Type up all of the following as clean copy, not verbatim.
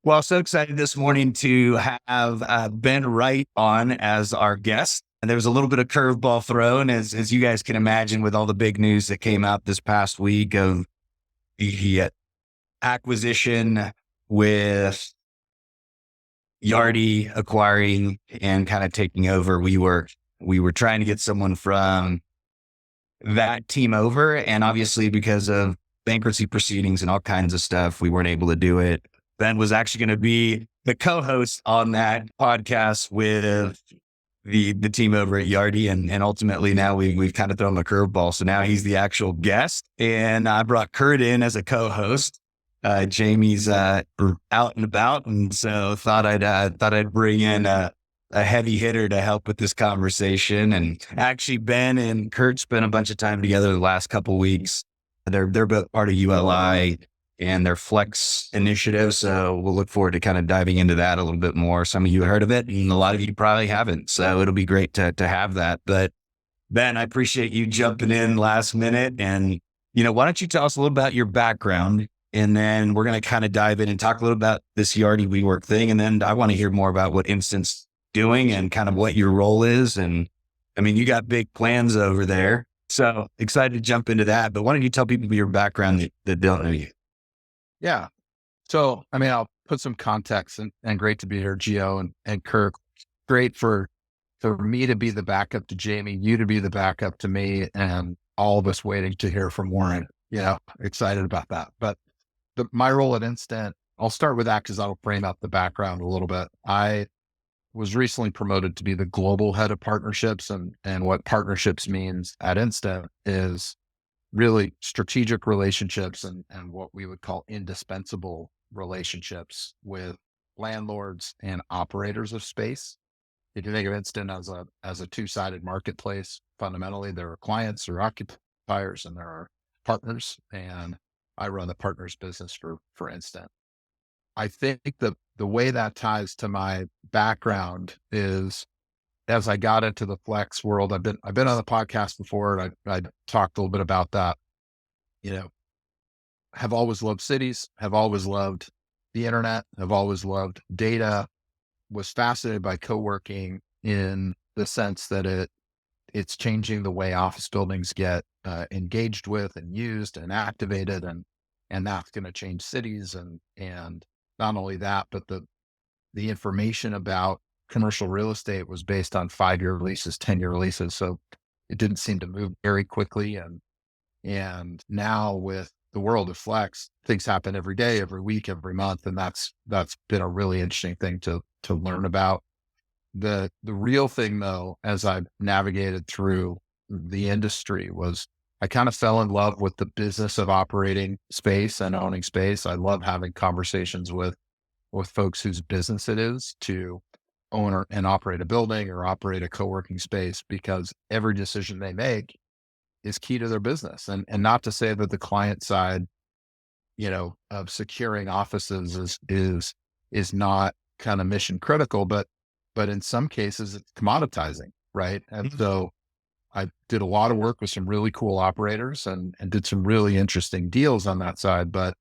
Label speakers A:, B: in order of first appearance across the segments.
A: Well, so excited this morning to have Ben Wright on as our guest. And there was a little bit of curveball thrown, as you guys can imagine, with all the big news that came out this past week of the acquisition with Yardi acquiring and kind of taking over WeWork. We were trying to get someone from that team over, and obviously because of bankruptcy proceedings and all kinds of stuff, we weren't able to do it. Ben was actually going to be the co-host on that podcast with the team over at Yardi, and ultimately now we've kind of thrown the curveball. So now he's the actual guest, and I brought Kurt in as a co-host. Jamie's out and about, and so thought I'd bring in a heavy hitter to help with this conversation. And actually, Ben and Kurt spent a bunch of time together the last couple of weeks. They're both part of ULI and their Flex initiative. So we'll look forward to kind of diving into that a little bit more. Some of you heard of it, and a lot of you probably haven't. So it'll be great to have that. But Ben, I appreciate you jumping in last minute. And, why don't you tell us a little about your background? And then we're going to kind of dive in and talk a little about this Yardi WeWork thing. And then I want to hear more about what Instant's doing and kind of what your role is. And I mean, you got big plans over there. So excited to jump into that. But why don't you tell people your background that don't know you?
B: Yeah. So, I'll put some context and great to be here, Gio and Kirk. Great for me to be the backup to Jamie, you to be the backup to me, and all of us waiting to hear from Warren. Excited about that. But my role at Instant, I'll start with that because that'll frame out the background a little bit. I was recently promoted to be the global head of partnerships, and what partnerships means at Instant is really strategic relationships and what we would call indispensable relationships with landlords and operators of space. If you think of Instant as a two-sided marketplace, fundamentally there are clients or occupiers and there are partners, and I run the partners business for Instant. I think the way that ties to my background is, as I got into the Flex world, I've been on the podcast before, and I talked a little bit about that. Have always loved cities, have always loved the internet, have always loved data, was fascinated by co-working in the sense that it's changing the way office buildings get engaged with and used and activated, and that's going to change cities. And not only that, but the information about commercial real estate was based on 5-year leases, 10-year leases. So it didn't seem to move very quickly. And now with the world of Flex, things happen every day, every week, every month. And that's been a really interesting thing to learn about. The real thing though, as I've navigated through the industry, was I kind of fell in love with the business of operating space and owning space. I love having conversations with folks whose business it is to own and operate a building or operate a co-working space, because every decision they make is key to their business. And not to say that the client side, of securing offices is not kind of mission critical, but in some cases it's commoditizing, right? And so I did a lot of work with some really cool operators and did some really interesting deals on that side. But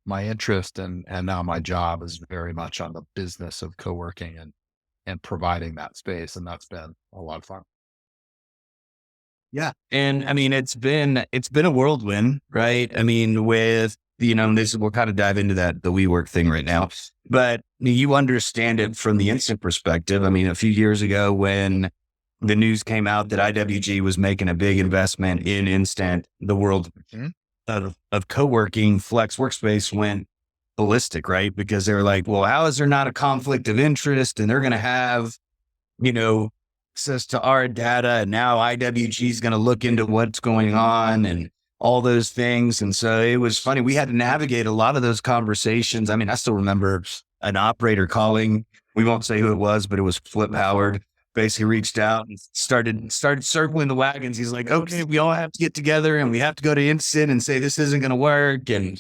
B: my interest and now my job is very much on the business of co-working and providing that space. And that's been a lot of fun.
A: Yeah. And I mean, it's been a whirlwind, right? I mean, with, we'll kind of dive into the WeWork thing right now, but you understand it from the Instant perspective. I mean, a few years ago when the news came out that IWG was making a big investment in Instant, the world of co-working Flex workspace went ballistic, right? Because they were like, well, how is there not a conflict of interest? And they're going to have, access to our data. And now IWG is going to look into what's going on and all those things. And so it was funny. We had to navigate a lot of those conversations. I mean, I still remember an operator calling. We won't say who it was, but it was Flip Howard. Basically reached out and started circling the wagons. He's like, okay, we all have to get together and we have to go to Instant and say, this isn't going to work. And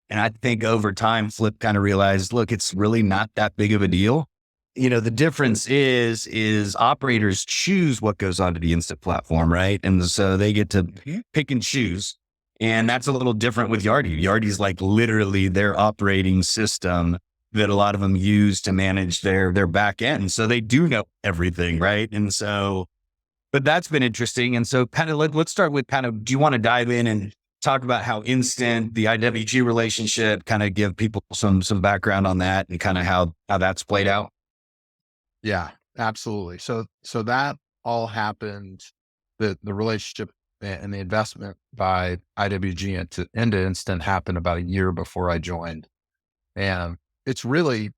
A: I think over time, Flip kind of realized, look, it's really not that big of a deal. The difference is operators choose what goes onto the Instant platform, right? And so they get to pick and choose. And that's a little different with Yardi. Yardi's like literally their operating system that a lot of them use to manage their back end. So they do know everything, right? And so, but that's been interesting. And so kind of let's start with kind of, do you want to dive in and talk about how Instant, the IWG relationship, kind of give people some background on that and kind of how that's played out?
B: Yeah, absolutely. So that all happened, the relationship and the investment by IWG into Instant happened about a year before I joined. And it's really,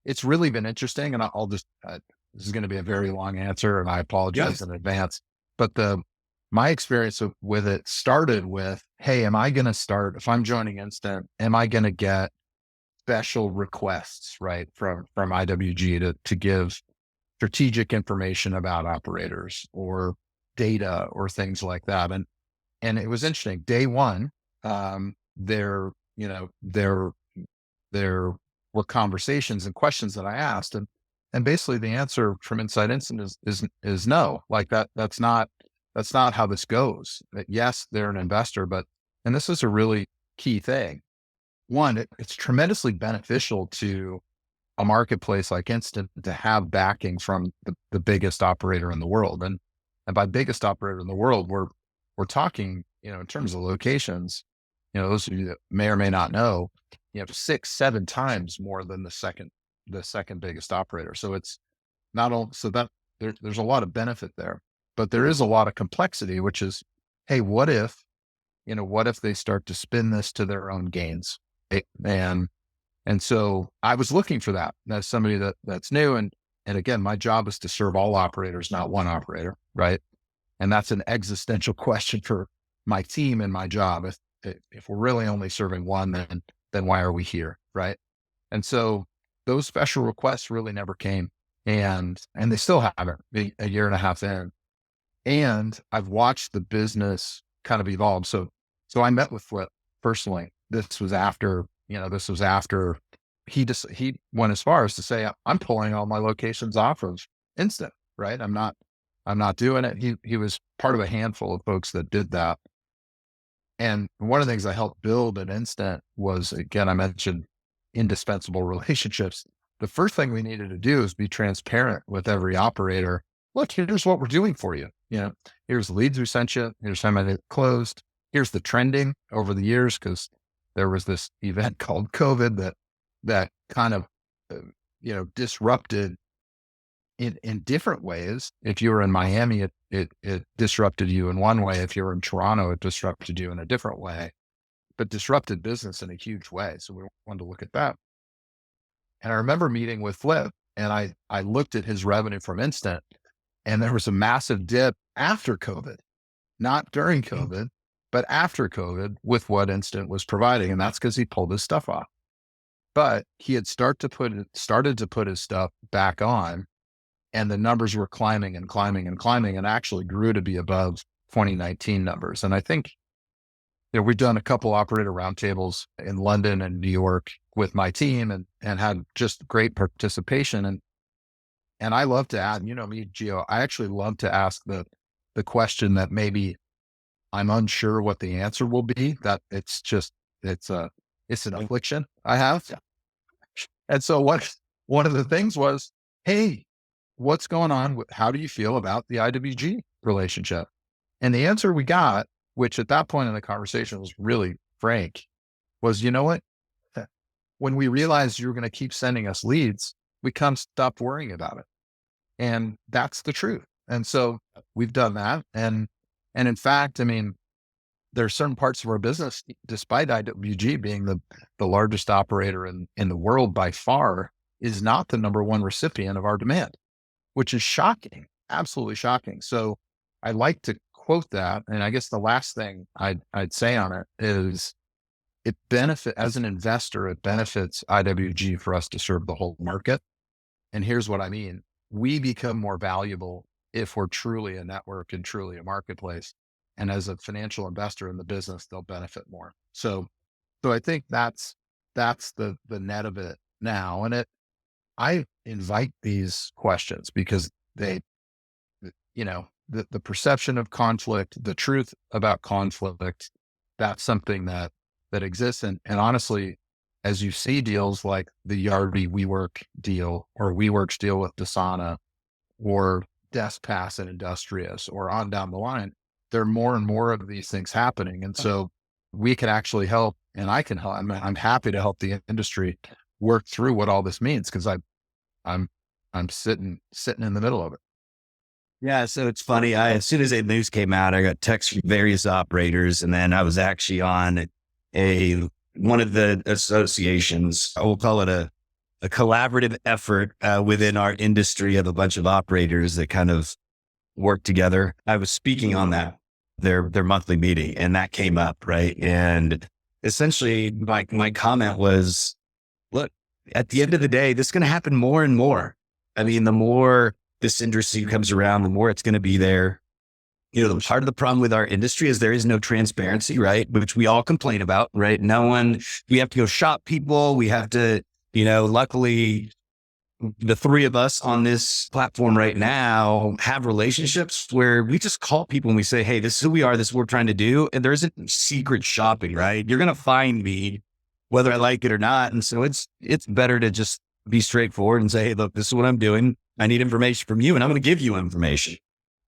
B: it's really been interesting. And I'll just, this is going to be a very long answer and I apologize
A: Yes.
B: in advance, but my experience with it started with, hey, am I going to start, if I'm joining Instant, am I going to get special requests, right, from IWG to give strategic information about operators or data or things like that. And it was interesting. Day one, there, you know, there were conversations and questions that I asked, and basically the answer from Inside Instant is no. Like that's not how this goes. That yes, they're an investor, but and this is a really key thing. One, it's tremendously beneficial to a marketplace like Instant to have backing from the biggest operator in the world. And by biggest operator in the world, we're talking, you know, in terms of locations, you know, those of you that may or may not know, you have 6, 7 times more than the second biggest operator. So it's not all, so that there's a lot of benefit there, but there is a lot of complexity, which is, hey, what if, you know, what if they start to spin this to their own gains? Right? And so I was looking for that as somebody that's new. And again, my job is to serve all operators, not one operator. Right. And that's an existential question for my team and my job. If we're really only serving one, then why are we here? Right. And so those special requests really never came, and they still haven't a year and a half in. And I've watched the business kind of evolve. So I met with Flip personally. This was after, you know, this was after he went as far as to say, I'm pulling all my locations off of Instant, right? I'm not doing it. He was part of a handful of folks that did that. And one of the things I helped build at Instant was, again, I mentioned indispensable relationships. The first thing we needed to do is be transparent with every operator. Look, here's what we're doing for you. You know, here's the leads we sent you. Here's how many closed. Here's the trending over the years, because there was this event called COVID that kind of, you know, disrupted in different ways. If you were in Miami, it disrupted you in one way. If you were in Toronto, it disrupted you in a different way, but disrupted business in a huge way. So we wanted to look at that. And I remember meeting with Flip, and I looked at his revenue from Instant, and there was a massive dip after COVID, not during COVID, but after COVID with what Instant was providing. And that's because he pulled his stuff off. But he had started to put his stuff back on, and the numbers were climbing and climbing and climbing, and actually grew to be above 2019 numbers. And I think, you know, we've done a couple operator roundtables in London and New York with my team, and had just great participation. And I love to add, you know me, Gio, I actually love to ask the question that maybe I'm unsure what the answer will be. That it's an affliction I have. And so one of the things was, hey, what's going on? How do you feel about the IWG relationship? And the answer we got, which at that point in the conversation was really frank, was, you know what? When we realized you were going to keep sending us leads, we come stop worrying about it. And that's the truth. And so we've done that. And in fact, I mean, there are certain parts of our business, despite IWG being the largest operator in the world by far, is not the number one recipient of our demand, which is shocking, absolutely shocking. So I like to quote that. And I guess the last thing I'd say on it is, as an investor, it benefits IWG for us to serve the whole market. And here's what I mean. We become more valuable if we're truly a network and truly a marketplace. And as a financial investor in the business, they'll benefit more. So I think that's the net of it now. And I invite these questions because they, you know, the perception of conflict, the truth about conflict that's something that exists. And honestly, as you see deals like the Yardi WeWork deal or WeWork's deal with Dasana or DeskPass and Industrious or on down the line, there are more and more of these things happening. And so we can actually help, and I can help. I'm happy to help the industry work through what all this means because I'm I'm sitting in the middle of it.
A: Yeah, so it's funny. As soon as the news came out, I got texts from various operators, and then I was actually on a one of the associations. I will call it a collaborative effort within our industry of a bunch of operators that kind of work together. I was speaking on that their monthly meeting, and that came up, right? And essentially, my comment was, look, at the end of the day, this is going to happen more and more. I mean, the more this industry comes around, the more it's going to be there. The part of the problem with our industry is there is no transparency, right? Which we all complain about, right? We have to go shop people. We have to, luckily the three of us on this platform right now have relationships where we just call people and we say, hey, this is who we are. This is what we're trying to do. And there isn't secret shopping, right? You're going to find me whether I like it or not. And so it's better to just be straightforward and say, hey, look, this is what I'm doing. I need information from you and I'm going to give you information.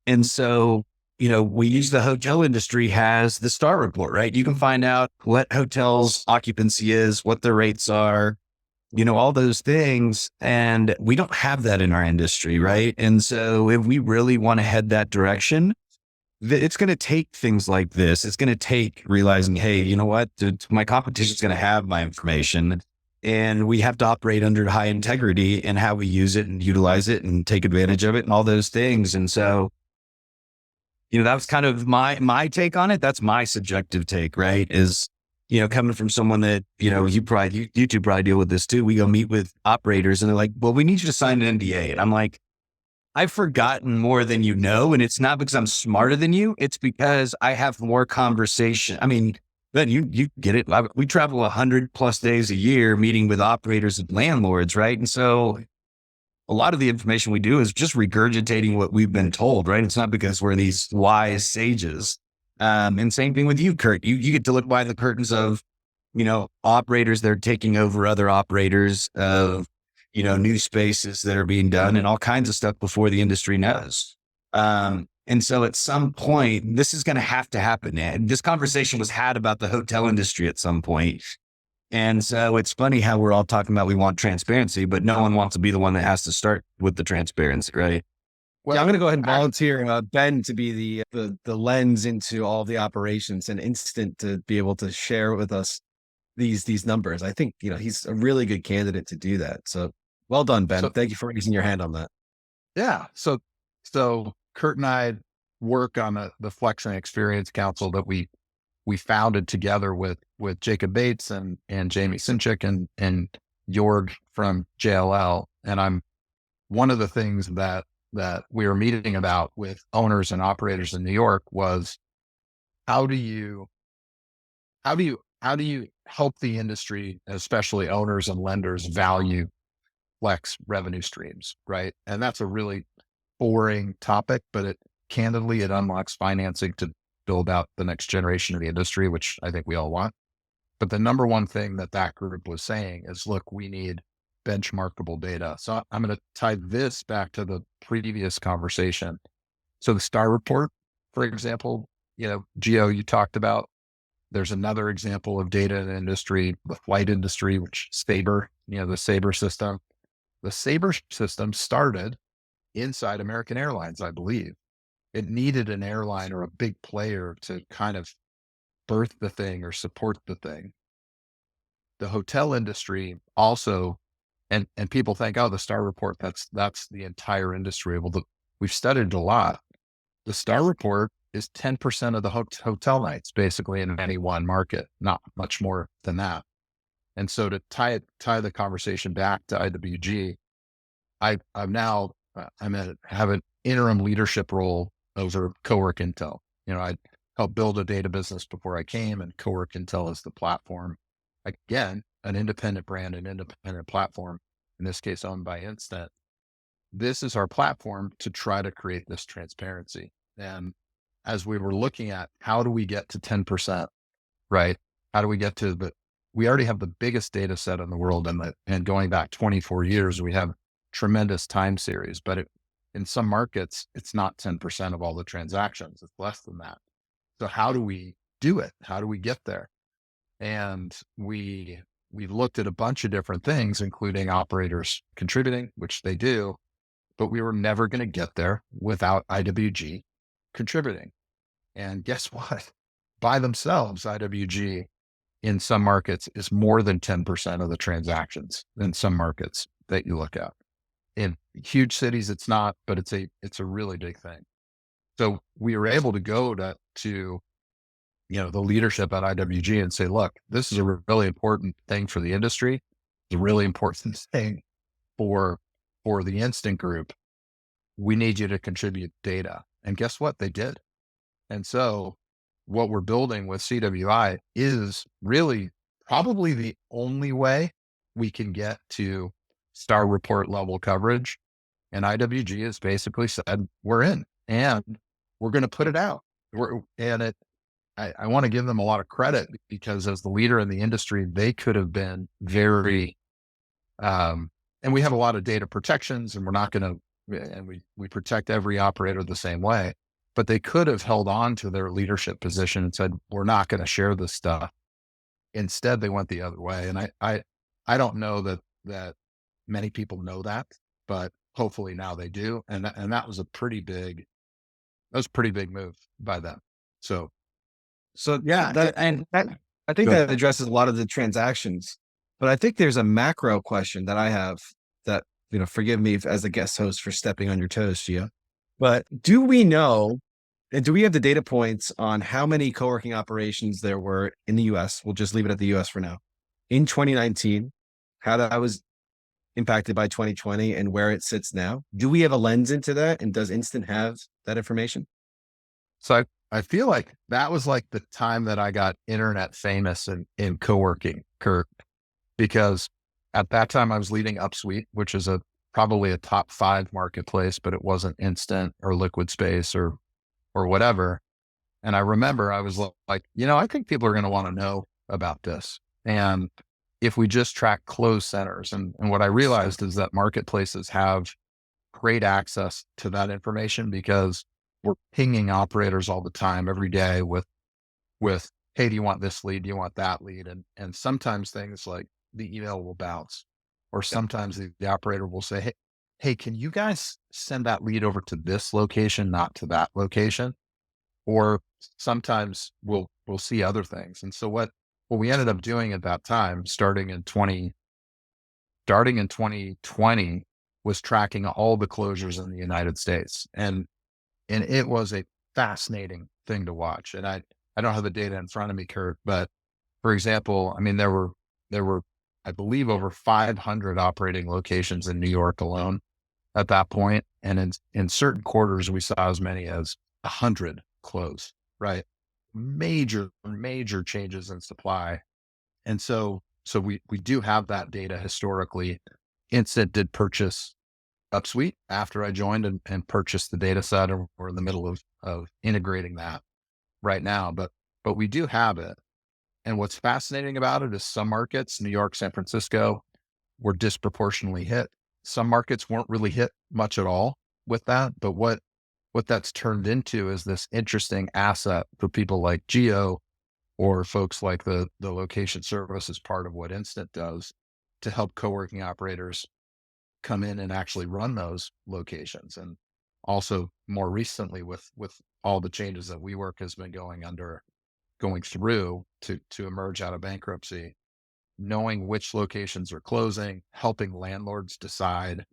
A: And so, we use the hotel industry has the star report, right? You can find out what hotels occupancy is, what the rates are, all those things. And we don't have that in our industry, right? And so if we really want to head that direction, it's going to take things like this. It's going to take realizing, hey, you know what? My competition is going to have my information and we have to operate under high integrity in how we use it and utilize it and take advantage of it and all those things. And so, that was kind of my take on it. That's my subjective take, right? Is, coming from someone that, you two probably deal with this too. We go meet with operators and they're like, well, we need you to sign an NDA. And I'm like, I've forgotten more than you know. And it's not because I'm smarter than you. It's because I have more conversation. I mean, Ben, you get it. We travel 100+ days a year meeting with operators and landlords, right? And so a lot of the information we do is just regurgitating what we've been told, right? It's not because we're these wise sages. And same thing with you, Kurt. You get to look behind the curtains of, operators that are taking over other operators of, new spaces that are being done and all kinds of stuff before the industry knows. And so at some point, this is going to have to happen. And this conversation was had about the hotel industry at some point. And so it's funny how we're all talking about we want transparency, but no one wants to be the one that has to start with the transparency, right?
C: Well, yeah, I'm going to go ahead and volunteer Ben to be the lens into all the operations and instant to be able to share with us these numbers. I think he's a really good candidate to do that. So well done, Ben. Thank you for raising your hand on that.
B: Yeah. So Kurt and I work on the Flexing Experience Council that we founded together with Jacob Bates and Jamie Sinchik and Jorg from JLL. And I'm one of the things that we were meeting about with owners and operators in New York was how do you help the industry, especially owners and lenders, value flex revenue streams, right? And that's a really boring topic, but candidly, it unlocks financing to build out the next generation of the industry, which I think we all want. But the number one thing that group was saying is, look, we need benchmarkable data. So I'm going to tie this back to the previous conversation. So the STAR report, for example, Gio, you talked about, there's another example of data in the industry, the flight industry, which Sabre, the Sabre system. The Sabre system started inside American Airlines, I believe. It needed an airline or a big player to kind of birth the thing or support the thing. The hotel industry also, and people think, oh, the STAR report, that's the entire industry. Well, we've studied a lot. The STAR report is 10% of the hotel nights, basically, in any one market, not much more than that. And so to tie the conversation back to IWG, have an interim leadership role over Cowork Intel. I helped build a data business before I came, and Cowork Intel is the platform. Again, an independent brand, an independent platform, in this case owned by Instant. This is our platform to try to create this transparency. And as we were looking at how do we get to 10%, right? How do we get to we already have the biggest data set in the world, and going back 24 years, we have tremendous time series, but in some markets, it's not 10% of all the transactions. It's less than that. So how do we do it? How do we get there? And we looked at a bunch of different things, including operators contributing, which they do, but we were never going to get there without IWG contributing. And guess what? By themselves, IWG in some markets is more than 10% of the transactions in some markets that you look at. In huge cities, it's not, but it's a really big thing. So we were able to go to the leadership at IWG and say, look, this is a really important thing for the industry. It's a really important thing for the Instant Group. We need you to contribute data. And guess what? They did. And so what we're building with CWI is really probably the only way we can get to star report level coverage. And IWG has basically said, we're in and we're going to put it out. I want to give them a lot of credit because as the leader in the industry, they could have been very, and we have a lot of data protections and we're not going to, and we protect every operator the same way, but they could have held on to their leadership position and said, we're not going to share this stuff. Instead, they went the other way. And I don't know that many people know that, but hopefully now they do. And that was a pretty big move by them. So
C: yeah, I think that addresses a lot of the transactions, but I think there's a macro question that I have that, forgive me as a guest host for stepping on your toes, Gio, but do we know, and do we have the data points on how many co-working operations there were in the US? We'll just leave it at the US for now. In 2019, how that was impacted by 2020 and where it sits now. Do we have a lens into that? And does Instant have that information?
B: So I feel like that was like the time that I got internet famous in co-working, Kurt, because at that time I was leading Upsuite, which is probably a top 5 marketplace, but it wasn't Instant or Liquid Space or whatever. And I remember I was like, I think people are going to want to know about this. And if we just track closed centers, and what I realized is that marketplaces have great access to that information because we're pinging operators all the time, every day with, hey, do you want this lead? Do you want that lead? And sometimes things like the email will bounce, or sometimes the operator will say, hey, can you guys send that lead over to this location, not to that location? Or sometimes we'll see other things. And so what we ended up doing at that time, starting in 2020, was tracking all the closures in the United States. And it was a fascinating thing to watch. And I don't have the data in front of me, Kurt, but for example, I mean, there were, I believe, over 500 operating locations in New York alone at that point. And in certain quarters, we saw as many as 100 close, right? Major changes in supply. And so we do have that data historically. Instant did purchase Upsuite after I joined and purchased the data set, and we're in the middle of integrating that right now, but we do have it. And what's fascinating about it is some markets, New York, San Francisco, were disproportionately hit. Some markets weren't really hit much at all with that. But what that's turned into is this interesting asset for people like Geo or folks like the location service as part of what Instant does to help co-working operators come in and actually run those locations. And also more recently with all the changes that WeWork has been going through to emerge out of bankruptcy, knowing which locations are closing, helping landlords decide,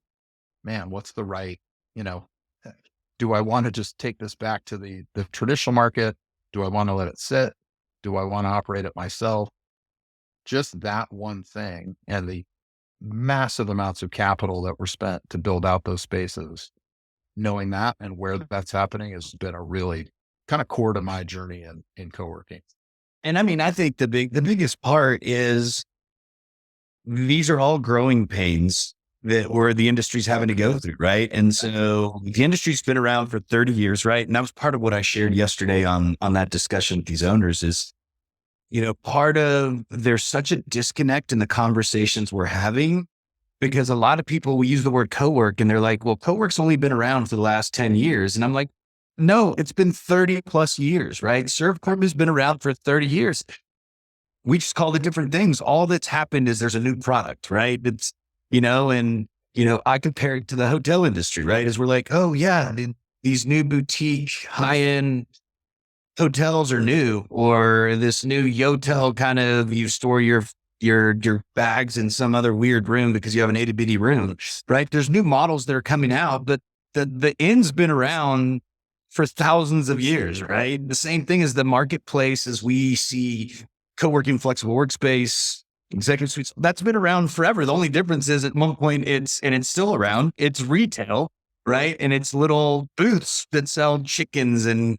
B: man, what's the right, do I want to just take this back to the traditional market? Do I want to let it sit? Do I want to operate it myself? Just that one thing and the massive amounts of capital that were spent to build out those spaces, knowing that and where that's happening has been a really kind of core to my journey in co-working.
A: And I mean, I think the biggest part is these are all growing pains where the industry's having to go through, right? And so the industry's been around for 30 years, right? And that was part of what I shared yesterday on that discussion with these owners is there's such a disconnect in the conversations we're having because a lot of people, we use the word co-work and they're like, well, co-work's only been around for the last 10 years. And I'm like, no, it's been 30 plus years, right? ServCorp has been around for 30 years. We just call it different things. All that's happened is there's a new product, right? I compare it to the hotel industry, right? As we're like, oh yeah, these new boutique high-end hotels are new, or this new yotel kind of, you store your bags in some other weird room because you have an itty bitty room, right? There's new models that are coming out, but the inn's been around for thousands of years, right? The same thing as the marketplace as we see co-working, flexible workspace, executive suites, that's been around forever. The only difference is at one point it's still around. It's retail, right? And it's little booths that sell chickens and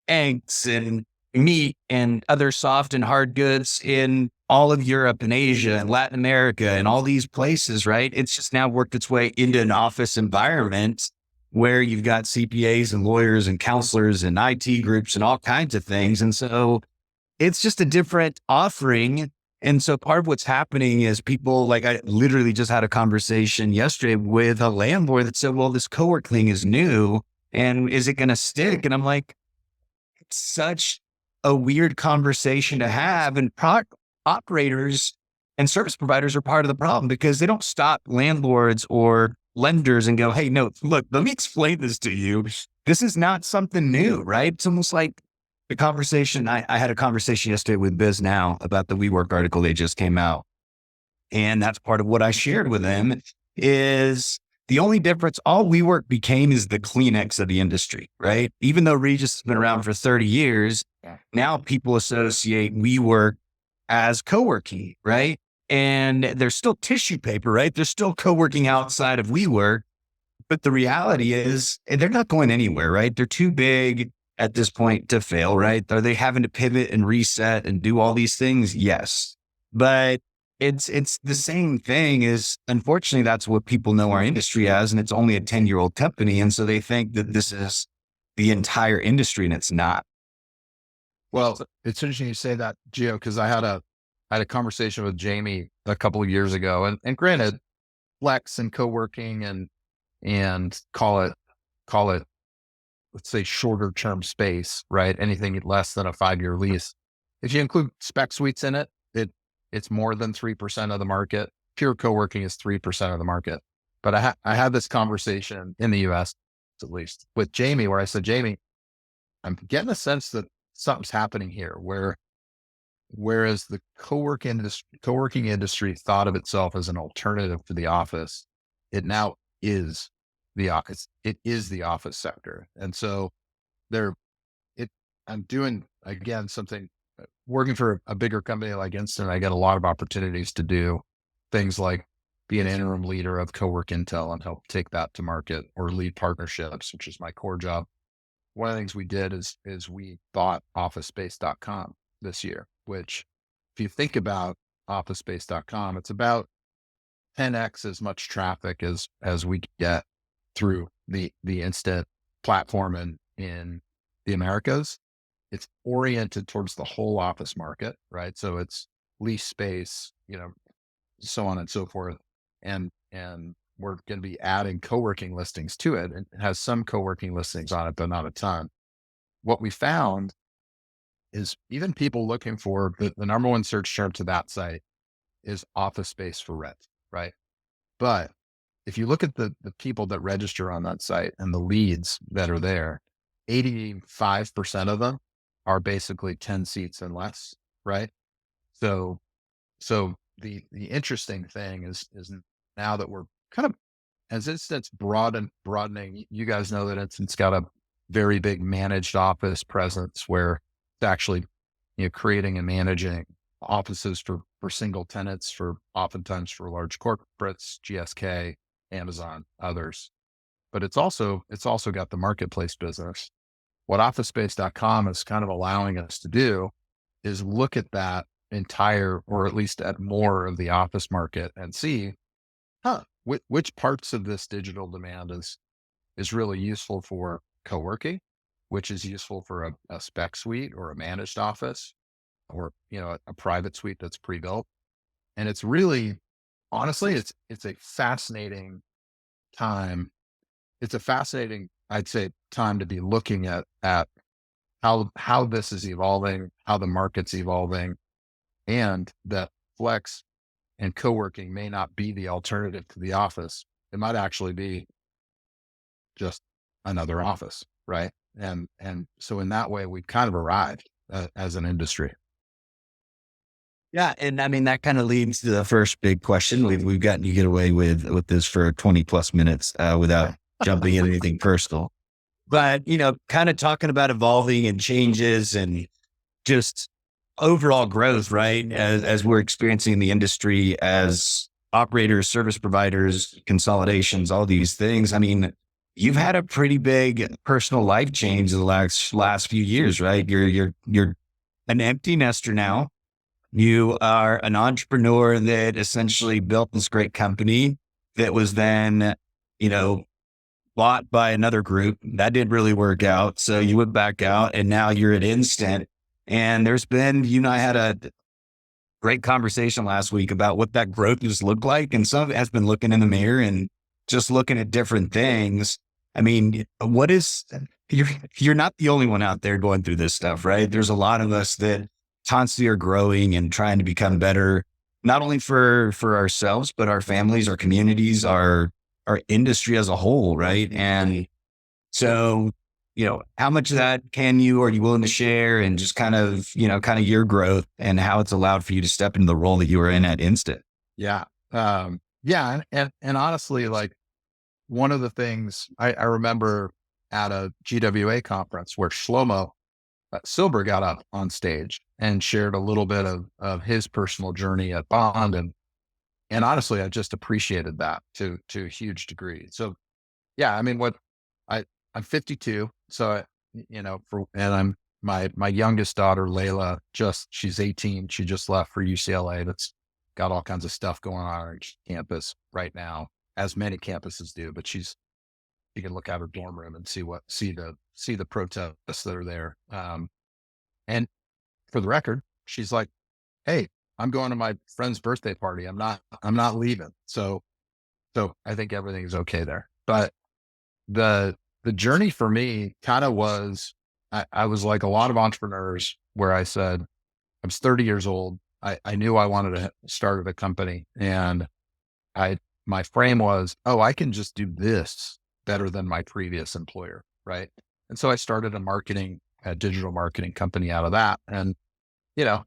A: eggs and meat and other soft and hard goods in all of Europe and Asia and Latin America and all these places, right? It's just now worked its way into an office environment where you've got CPAs and lawyers and counselors and IT groups and all kinds of things. And so it's just a different offering. And so part of what's happening is people, like I literally just had a conversation yesterday with a landlord that said, well, this co-work thing is new and is it going to stick? And I'm like, it's such a weird conversation to have. And operators and service providers are part of the problem because they don't stop landlords or lenders and go, hey, no, look, let me explain this to you. This is not something new, right? It's almost like the conversation. I had a conversation yesterday with Biz Now about the WeWork article they just came out. And that's part of what I shared with them is the only difference, all WeWork became is the Kleenex of the industry, right? Even though Regis has been around for 30 years, now people associate WeWork as co-working, right? And there's still tissue paper, right? There's still co-working outside of WeWork. But the reality is they're not going anywhere, right? They're too big at this point to fail, right? Are they having to pivot and reset and do all these things? Yes. But it's the same thing as, unfortunately, that's what people know our industry as, and it's only a 10-year-old company. And so they think that this is the entire industry and it's not.
B: Well, it's interesting you say that, Gio, because I had a conversation with Jamie a couple of years ago, and granted, flex and co-working and call it, let's say, shorter term space, right? Anything less than a 5-year lease. If you include spec suites in it, it's more than 3% of the market. Pure co-working is 3% of the market. But I had this conversation in the US, at least, with Jamie, where I said, Jamie, I'm getting a sense that something's happening here whereas the co-working industry thought of itself as an alternative to the office, it now is the office. It is the office sector. And so I'm doing, again, something, working for a bigger company like Instant. I get a lot of opportunities to do things like be an interim leader of co-work intel and help take that to market, or lead partnerships, which is my core job. One of the things we did is we bought officespace.com this year, which, if you think about officespace.com, it's about 10x as much traffic as we get through the Instant platform in the Americas. It's oriented towards the whole office market, right? So it's lease space, so on and so forth. And we're going to be adding co-working listings to it, and it has some co-working listings on it, but not a ton. What we found is even people looking for the number one search term to that site is office space for rent, right? But if you look at the people that register on that site and the leads that are there, 85% of them are basically 10 seats and less, right? So the interesting thing is now that we're kind of, as Instant's broadening, you guys know that Instant's got a very big managed office presence where it's actually, creating and managing offices for single tenants, for oftentimes for large corporates, GSK, Amazon, others. But it's also got the marketplace business. What officespace.com is kind of allowing us to do is look at that entire, or at least at more of the office market, and see, which parts of this digital demand is really useful for co-working, which is useful for a spec suite or a managed office, or, a private suite that's pre-built. And it's really, honestly, it's a fascinating time. It's a fascinating, I'd say, time to be looking at how this is evolving, how the market's evolving, and that flex and co-working may not be the alternative to the office. It might actually be just another office, right? And so in that way, we've kind of arrived as an industry.
A: Yeah, and I mean that kind of leads to the first big question. We've gotten to get away with this for 20 plus minutes without jumping into anything personal. But kind of talking about evolving and changes and just overall growth, right? As we're experiencing in the industry as operators, service providers, consolidations, all these things. I mean, you've had a pretty big personal life change in the last few years, right? You're an empty nester now. You are an entrepreneur that essentially built this great company that was then, you know, bought by another group. That didn't really work out. So you went back out and now you're at Instant. And there's been, I had a great conversation last week about what that growth has looked like. And some of it has been looking in the mirror and just looking at different things. I mean, you're not the only one out there going through this stuff, right? There's a lot of us that constantly are growing and trying to become better, not only for ourselves, but our families, our communities, our industry as a whole, right? And so, how much of that are you willing to share, and just kind of your growth and how it's allowed for you to step into the role that you were in at Instant?
B: Yeah. Yeah. And honestly, like, one of the things I remember at a GWA conference where Shlomo Silber got up on stage and shared a little bit of his personal journey at Bond. And honestly, I just appreciated that to a huge degree. So yeah, I mean, I'm 52. So, and I'm my youngest daughter, Layla, she's 18. She just left for UCLA. That's got all kinds of stuff going on on campus right now, as many campuses do, but you can look out her dorm room and see the protests that are there. And for the record, she's like, "Hey, I'm going to my friend's birthday party. I'm not leaving." So I think everything is okay there. But the journey for me kind of was, I was like a lot of entrepreneurs where I said, I was 30 years old. I knew I wanted to start a company, and my frame was, oh, I can just do this better than my previous employer. Right. And so I started a digital marketing company out of that. And,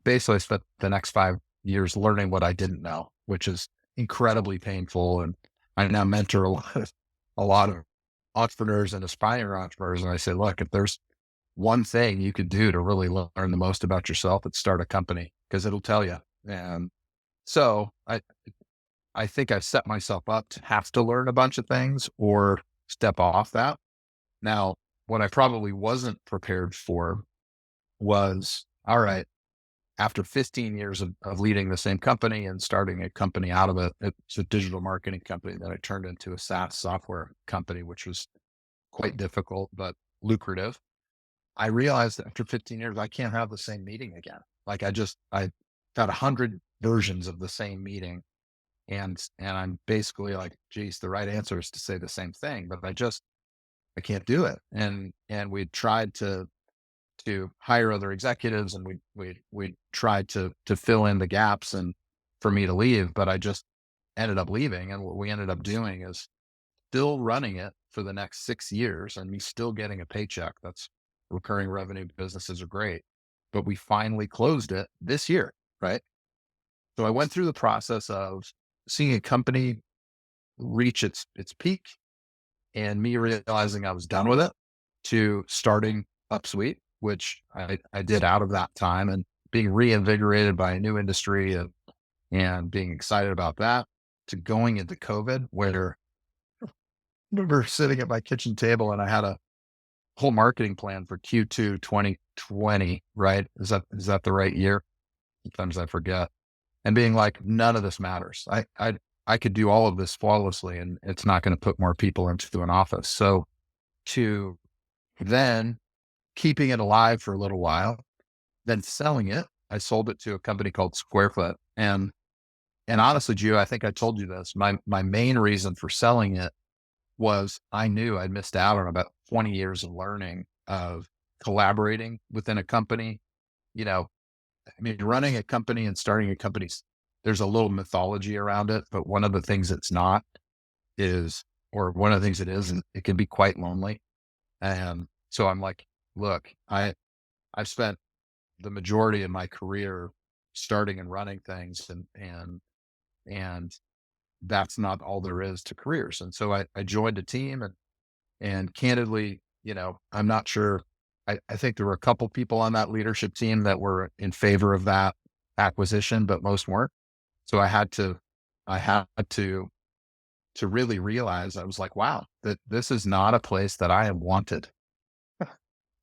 B: basically I spent the next 5 years learning what I didn't know, which is incredibly painful. And I now mentor a lot of entrepreneurs and aspiring entrepreneurs. And I say, look, if there's one thing you could do to really learn the most about yourself, it's start a company, because it'll tell you. And so I think I've set myself up to have to learn a bunch of things or step off that. Now, what I probably wasn't prepared for was, all right, after 15 years of leading the same company and starting a company out of it, it's a digital marketing company that I turned into a SaaS software company, which was quite difficult, but lucrative. I realized that after 15 years, I can't have the same meeting again. Like I got 100 versions of the same meeting. And I'm basically like, geez, the right answer is to say the same thing, but I can't do it. And we tried to hire other executives, and we tried to fill in the gaps and for me to leave, but I just ended up leaving. And what we ended up doing is still running it for the next 6 years, and me still getting a paycheck. That's recurring revenue businesses are great, but we finally closed it this year. Right. So I went through the process of seeing a company reach its peak and me realizing I was done with it, to starting Upsuite, which I did out of that time, and being reinvigorated by a new industry and being excited about that, to going into COVID, where I remember sitting at my kitchen table and I had a whole marketing plan for Q2 2020, right? Is that the right year? Sometimes I forget. And being like, none of this matters. I could do all of this flawlessly, and it's not going to put more people into an office. So to then keeping it alive for a little while, then selling it I sold it to a company called Squarefoot. And honestly, Gio, I think I told you this. My main reason for selling it was I knew I'd missed out on about 20 years of learning of collaborating within a company. You know, I mean, running a company and starting a company, there's a little mythology around it, but one of the things it's not is, or one of the things it is, and it can be quite lonely. And so I'm like, look, I've spent the majority of my career starting and running things, and that's not all there is to careers. And so I joined a team, and candidly, I'm not sure. I think there were a couple people on that leadership team that were in favor of that acquisition, but most weren't. So I had to really realize, I was like, wow, that this is not a place that I am wanted.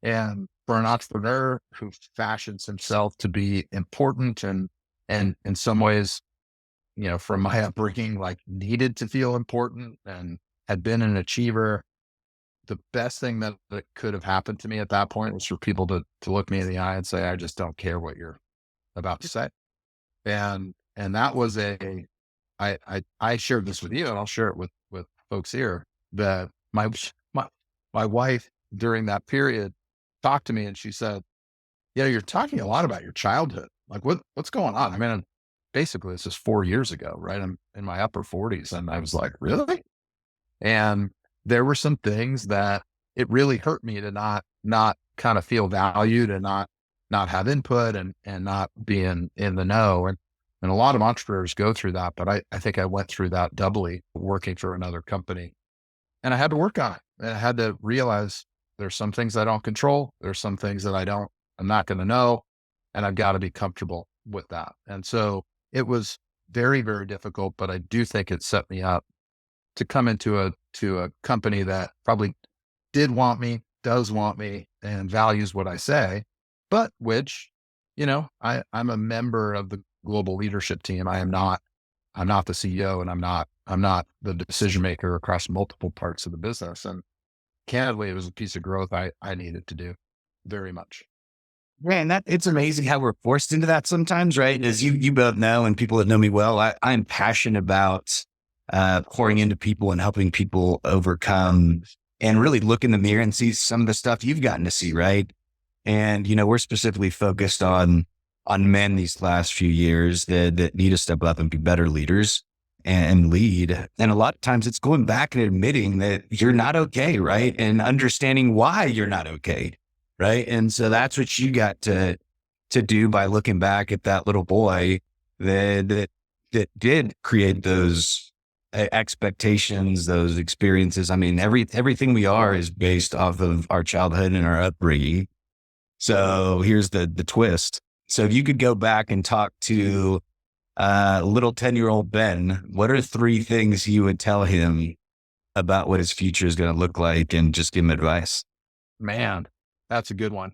B: And for an entrepreneur who fashions himself to be important and in some ways, from my upbringing, like needed to feel important and had been an achiever, the best thing that could have happened to me at that point was for people to look me in the eye and say, I just don't care what you're about to say. And that was I shared this with you, and I'll share it with folks here, that my wife during that period talked to me and she said, yeah, you're talking a lot about your childhood. Like what's going on? I mean, basically this is 4 years ago, right? I'm in my upper 40s. And I was like, really? And there were some things that it really hurt me to not kind of feel valued and not have input and not be in the know. And a lot of entrepreneurs go through that, but I think I went through that doubly working for another company. And I had to work on it. And I had to realize there's some things I don't control. There's some things that I'm not going to know. And I've got to be comfortable with that. And so it was very, very difficult, but I do think it set me up to come into a company that probably did want me, does want me, and values what I say, but which, I'm a member of the global leadership team. I'm not the CEO, and I'm not the decision maker across multiple parts of the business. And candidly, it was a piece of growth I needed to do very much.
A: Man, it's amazing how we're forced into that sometimes, right? As you both know, and people that know me well, I'm passionate about pouring into people and helping people overcome and really look in the mirror and see some of the stuff you've gotten to see, right? And we're specifically focused on men these last few years that need to step up and be better leaders and lead. And a lot of times it's going back and admitting that you're not okay, right? And understanding why you're not okay. Right. And so that's what you got to do by looking back at that little boy that did create those expectations, those experiences. I mean, everything we are is based off of our childhood and our upbringing. So here's the twist. So if you could go back and talk to little 10-year-old Ben, what are 3 things you would tell him about what his future is going to look like, and just give him advice?
B: Man, that's a good one.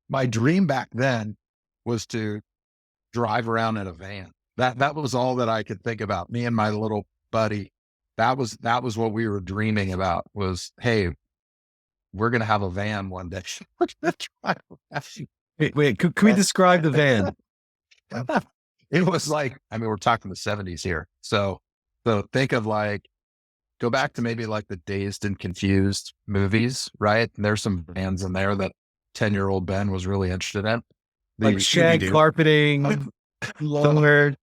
B: My dream back then was to drive around in a van. That was all that I could think about. Me and my little buddy, that was what we were dreaming about, was, hey, we're going to have a van one day. We're going to drive around.
C: Wait, can we describe the van?
B: It was like, I mean, we're talking the 70s here. So think of go back to maybe like the Dazed and Confused movies, right? And there's some vans in there that 10-year-old Ben was really interested in.
C: Like shag carpeting, long hair.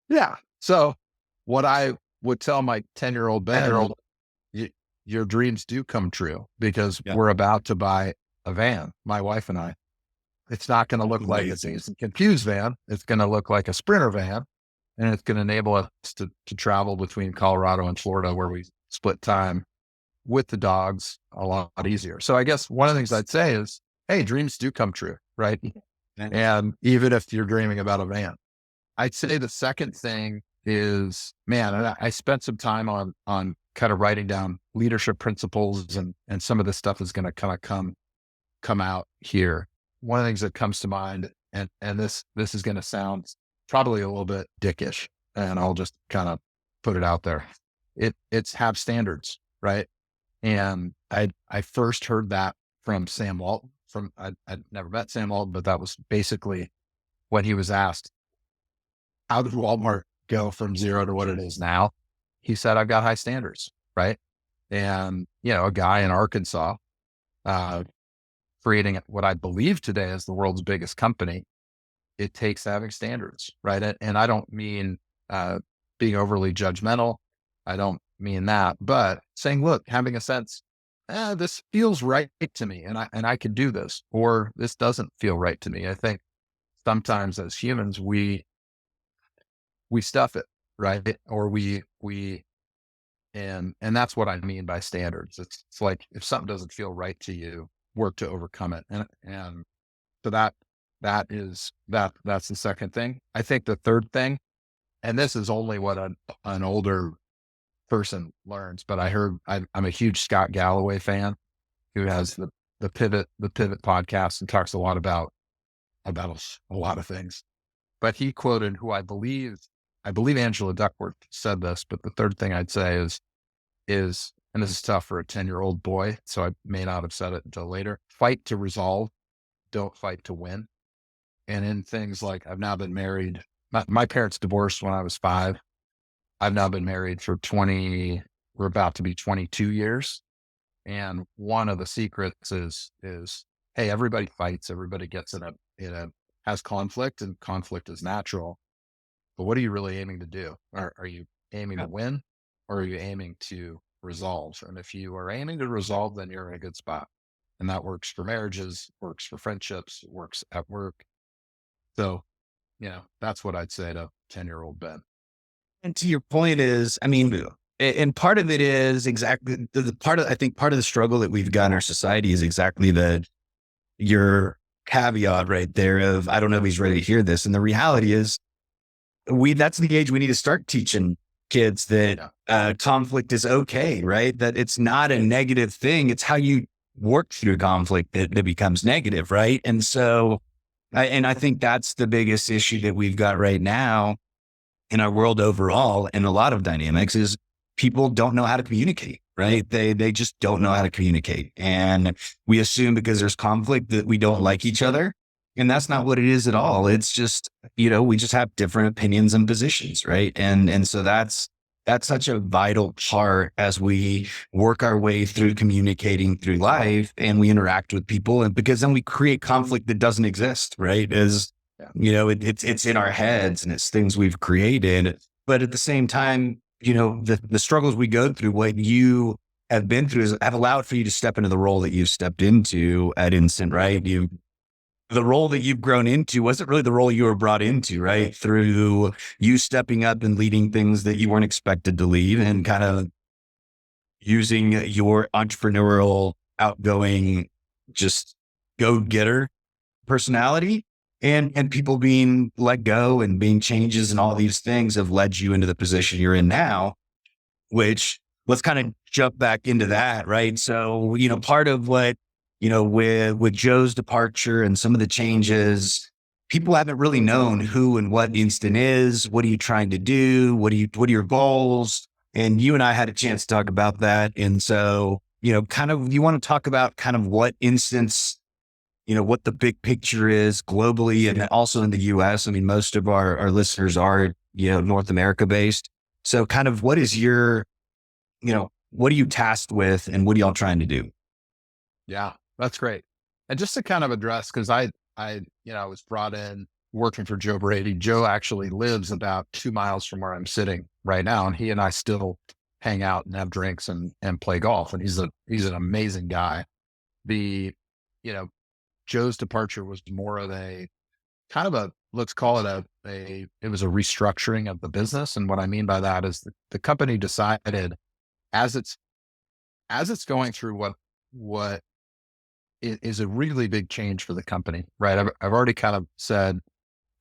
B: Yeah. So what I would tell my 10-year-old Ben, your dreams do come true, because we're about to buy a van, my wife and I. It's not going to look like a Dazed and Confused van. It's going to look like a Sprinter van, and it's going to enable us to travel between Colorado and Florida, where we split time with the dogs a lot easier. So I guess one of the things I'd say is, hey, dreams do come true, right? And even if you're dreaming about a van, I'd say the second thing is, man, I spent some time on kind of writing down leadership principles, and some of this stuff is going to kind of come out here. One of the things that comes to mind, and this is going to sound probably a little bit dickish, and I'll just kind of put it out there. It's have standards, right? And I first heard that from Sam Walton. I'd never met Sam Walton, but that was basically when he was asked, how did Walmart go from zero to what it is now? He said, I've got high standards, right? And, a guy in Arkansas, uh, creating what I believe today is the world's biggest company, it takes having standards, right? And I don't mean being overly judgmental. I don't mean that, but saying, look, having a sense, this feels right to me, and I could do this, or this doesn't feel right to me. I think sometimes as humans, we stuff it, right? Or and that's what I mean by standards. It's like if something doesn't feel right to you, work to overcome it. And so that's the second thing. I think the third thing, and this is only what an older person learns, but I'm a huge Scott Galloway fan who has the pivot podcast and talks a lot about a lot of things. But he quoted who I believe Angela Duckworth said this, but the third thing I'd say is, and this is tough for a 10-year-old boy, so I may not have said it until later, fight to resolve, don't fight to win. And in things like, I've now been married, my parents divorced when I was 5. I've now been married for we're about to be 22 years. And one of the secrets is, hey, everybody fights, everybody gets has conflict, and conflict is natural. But what are you really aiming to do? Are you aiming to win, or are you aiming to resolve? And if you are aiming to resolve, then you're in a good spot. And that works for marriages, works for friendships, works at work. So, that's what I'd say to 10-year-old Ben.
A: And to your point is, I mean, and part of it is exactly I think part of the struggle that we've got in our society is exactly your caveat right there of, I don't know if he's ready to hear this. And the reality is that's the age we need to start teaching kids that conflict is okay, right? That it's not a negative thing. It's how you work through conflict that becomes negative, right? And so, I think that's the biggest issue that we've got right now in our world overall, and a lot of dynamics, is people don't know how to communicate, right? They just don't know how to communicate. And we assume because there's conflict that we don't like each other. And that's not what it is at all. It's just, we just have different opinions and positions, right? And so that's such a vital part as we work our way through communicating through life, and we interact with people, and because then we create conflict that doesn't exist, right? It's in our heads, and it's things we've created. But at the same time, the struggles we go through, what you have been through, have allowed for you to step into the role that you've stepped into at Instant, right? The role that you've grown into wasn't really the role you were brought into, right? Through you stepping up and leading things that you weren't expected to lead, and kind of using your entrepreneurial, outgoing, just go-getter personality, and people being let go and being changes, and all these things have led you into the position you're in now, which, let's kind of jump back into that, right? So, part of what, with Joe's departure and some of the changes, people haven't really known who and what Instant is. What are you trying to do? What are your goals? And you and I had a chance to talk about that. And so, kind of, you want to talk about kind of what Instant's, what the big picture is globally, and also in the US. I mean, most of our listeners are, North America based. So kind of what is your, what are you tasked with, and what are y'all trying to do?
B: Yeah, that's great. And just to kind of address, because I was brought in working for Joe Brady. Joe actually lives about 2 miles from where I'm sitting right now, and he and I still hang out and have drinks and play golf. And he's an amazing guy. Joe's departure was more of a kind of let's call it it was a restructuring of the business. And what I mean by that is the company decided, as it's going through what is a really big change for the company, right? I've already kind of said,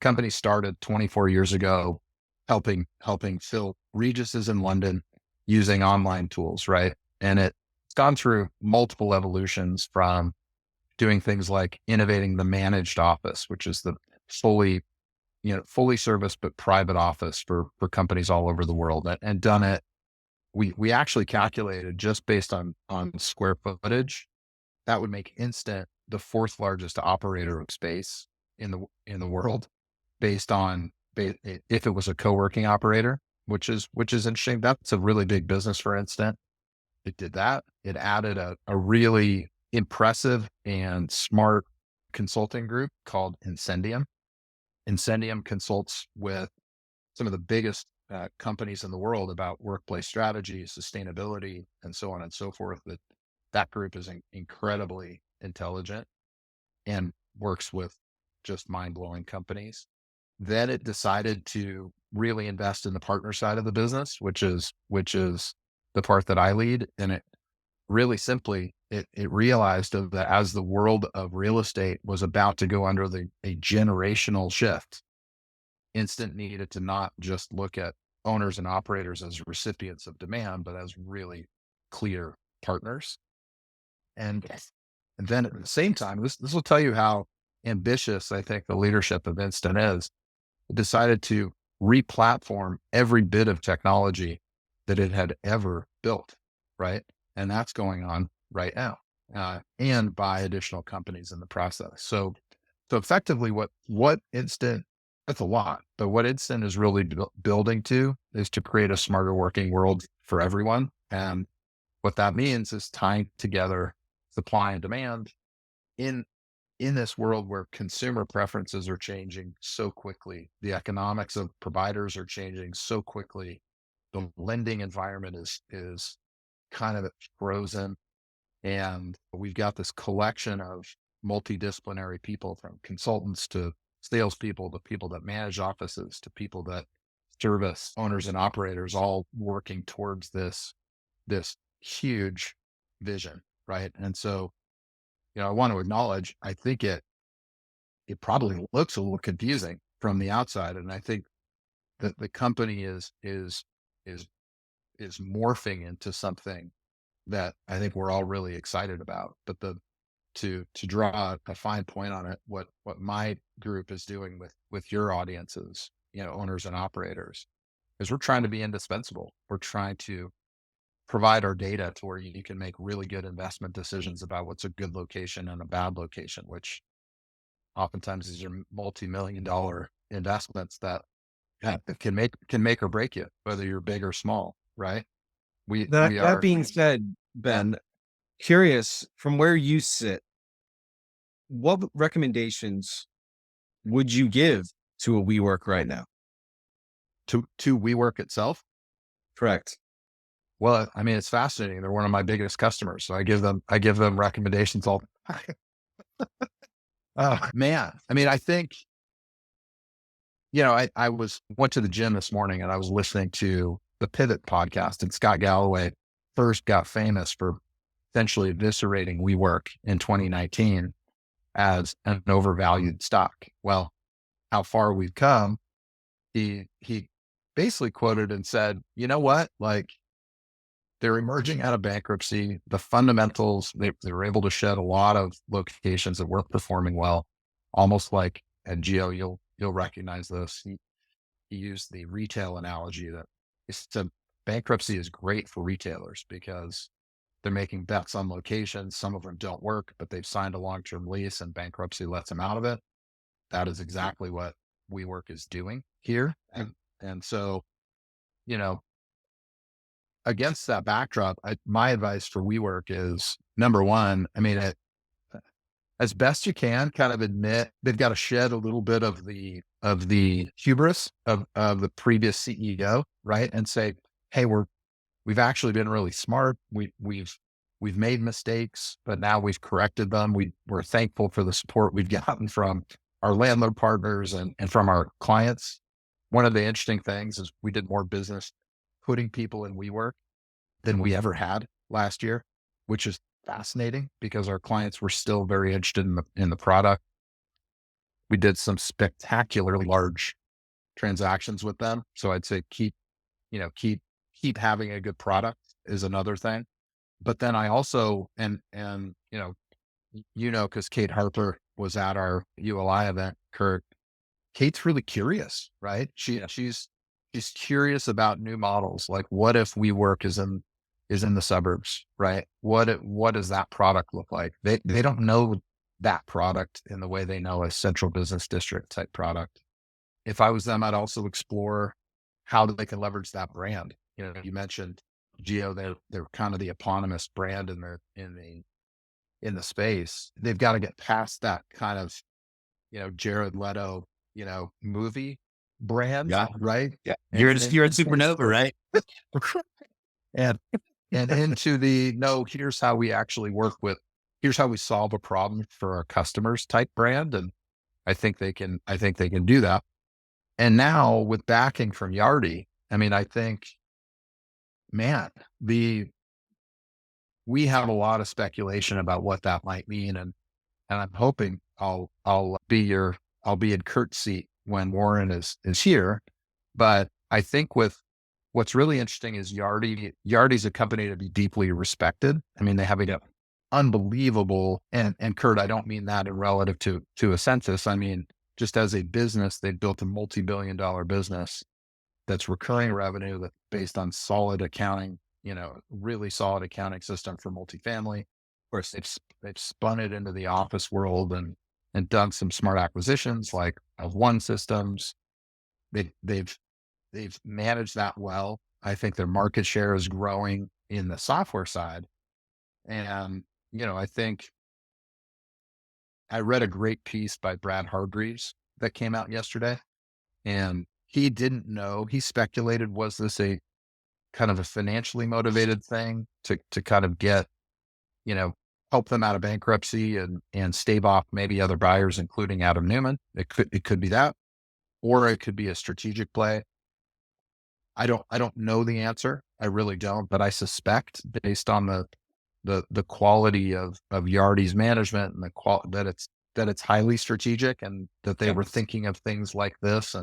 B: company started 24 years ago, helping fill Regis's in London using online tools, right? And it's gone through multiple evolutions, from doing things like innovating the managed office, which is the fully serviced but private office for companies all over the world, and done it. We actually calculated, just based on square footage, that would make Instant the 4th largest operator of space in the world. based on if it was a co-working operator, which is interesting. That's a really big business, for instance. It did that. It added a really impressive and smart consulting group called Incendium. Incendium consults with some of the biggest companies in the world about workplace strategy, sustainability, and so on and so forth. That group is incredibly intelligent and works with just mind-blowing companies. Then it decided to really invest in the partner side of the business, which is the part that I lead. And it really simply, it realized that as the world of real estate was about to go under a generational shift, Instant needed to not just look at owners and operators as recipients of demand, but as really clear partners. And and then at the same time, this will tell you how ambitious I think the leadership of Instant is. It decided to re-platform every bit of technology that it had ever built, right? And that's going on right now, and buy additional companies in the process. So effectively, what Instant, that's a lot, but what Instant is really building to is to create a smarter working world for everyone. And what that means is tying together supply and demand in this world where consumer preferences are changing so quickly, the economics of providers are changing so quickly, the lending environment is kind of frozen, and we've got this collection of multidisciplinary people, from consultants to salespeople to people that manage offices to people that service owners and operators, all working towards this huge vision, right? And so, I want to acknowledge, I think it probably looks a little confusing from the outside. And I think that the company is morphing into something that I think we're all really excited about. But to draw a fine point on it, what my group is doing with your audiences, owners and operators, is we're trying to be indispensable. We're trying to provide our data to where you can make really good investment decisions about what's a good location and a bad location, which oftentimes these are multi-million dollar investments that can make or break you, whether you're big or small, right? We
C: That
B: are,
C: being said, Ben, curious from where you sit, what recommendations would you give to a WeWork right now?
B: to WeWork itself.
C: Correct.
B: Well, I mean, it's fascinating. They're one of my biggest customers. So I give them recommendations all the time. Oh man. I mean, I think, I went to the gym this morning and I was listening to the Pivot podcast, and Scott Galloway first got famous for essentially eviscerating WeWork in 2019 as an overvalued stock. Well, how far we've come. He basically quoted and said, you know what? Like, they're emerging out of bankruptcy. The fundamentals, they were able to shed a lot of locations that weren't performing well, almost like, and Gio, you'll recognize this. He used the retail analogy that bankruptcy is great for retailers because they're making bets on locations. Some of them don't work, but they've signed a long-term lease and bankruptcy lets them out of it. That is exactly what WeWork is doing here. And so, against that backdrop, my advice for WeWork is, number one, I mean, as best you can, kind of admit they've got to shed a little bit of the hubris of the previous CEO, right? And say, hey, we've actually been really smart. We've made mistakes, but now we've corrected them. We're thankful for the support we've gotten from our landlord partners and from our clients. One of the interesting things is we did more business putting people in WeWork than we ever had last year, which is fascinating because our clients were still very interested in the product. We did some spectacular large transactions with them. So I'd say keep having a good product is another thing. But then I also, and because Kate Harper was at our ULI event, Kurt, Kate's really curious, right? She's curious about new models. Like, what if WeWork is in the suburbs, right? What does that product look like? They don't know that product in the way they know a central business district type product. if I was them, I'd also explore how they can leverage that brand. You mentioned Geo, they're kind of the eponymous brand in the space. They've got to get past that kind of, Jared Leto, movie brand,
A: Yeah.
B: right?
A: Yeah.
B: And
A: You're at Supernova, right?
B: and and into the no, here's how we actually here's how we solve a problem for our customers type brand. And I think they can do that. And now with backing from Yardi, I mean, I think, man, we have a lot of speculation about what that might mean. And I'm hoping I'll be in Kurt's seat when Warren is here. But I think what's really interesting is Yardi's a company to be deeply respected. I mean, they have a unbelievable, and Kurt, I don't mean that in relative to a census. I mean, just as a business, they've built a multi-billion-dollar business that's recurring revenue, that's based on solid accounting, really solid accounting system for multifamily. Of course, they've spun it into the office world and done some smart acquisitions like One Systems. They've managed that well. I think their market share is growing in the software side. And, I think I read a great piece by Brad Hargreaves that came out yesterday, and he didn't know, he speculated, was this a kind of a financially motivated thing to kind of get, help them out of bankruptcy and stave off maybe other buyers, including Adam Newman. It could be that, or it could be a strategic play. I don't know the answer. I really don't, but I suspect based on the quality of Yardi's management and that it's highly strategic, and that they were thinking of things like this,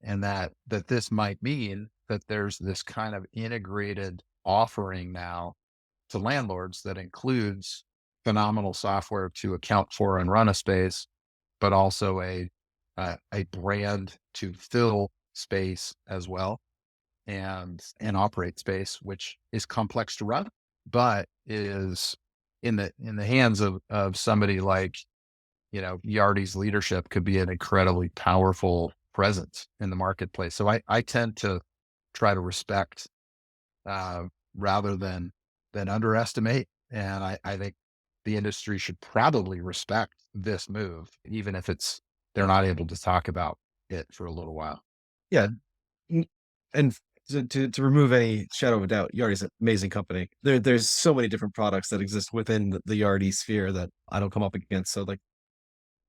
B: and that this might mean that there's this kind of integrated offering now to landlords that includes phenomenal software to account for and run a space, but also a brand to fill space as well, and operate space, which is complex to run, but is in the hands of somebody like, Yardi's leadership, could be an incredibly powerful presence in the marketplace. So I tend to try to respect, rather than underestimate. And I think the industry should probably respect this move, even if they're not able to talk about it for a little while.
C: Yeah. Mm, And to remove any shadow of a doubt, Yardi's an amazing company. There's so many different products that exist within the Yardi sphere that I don't come up against. So like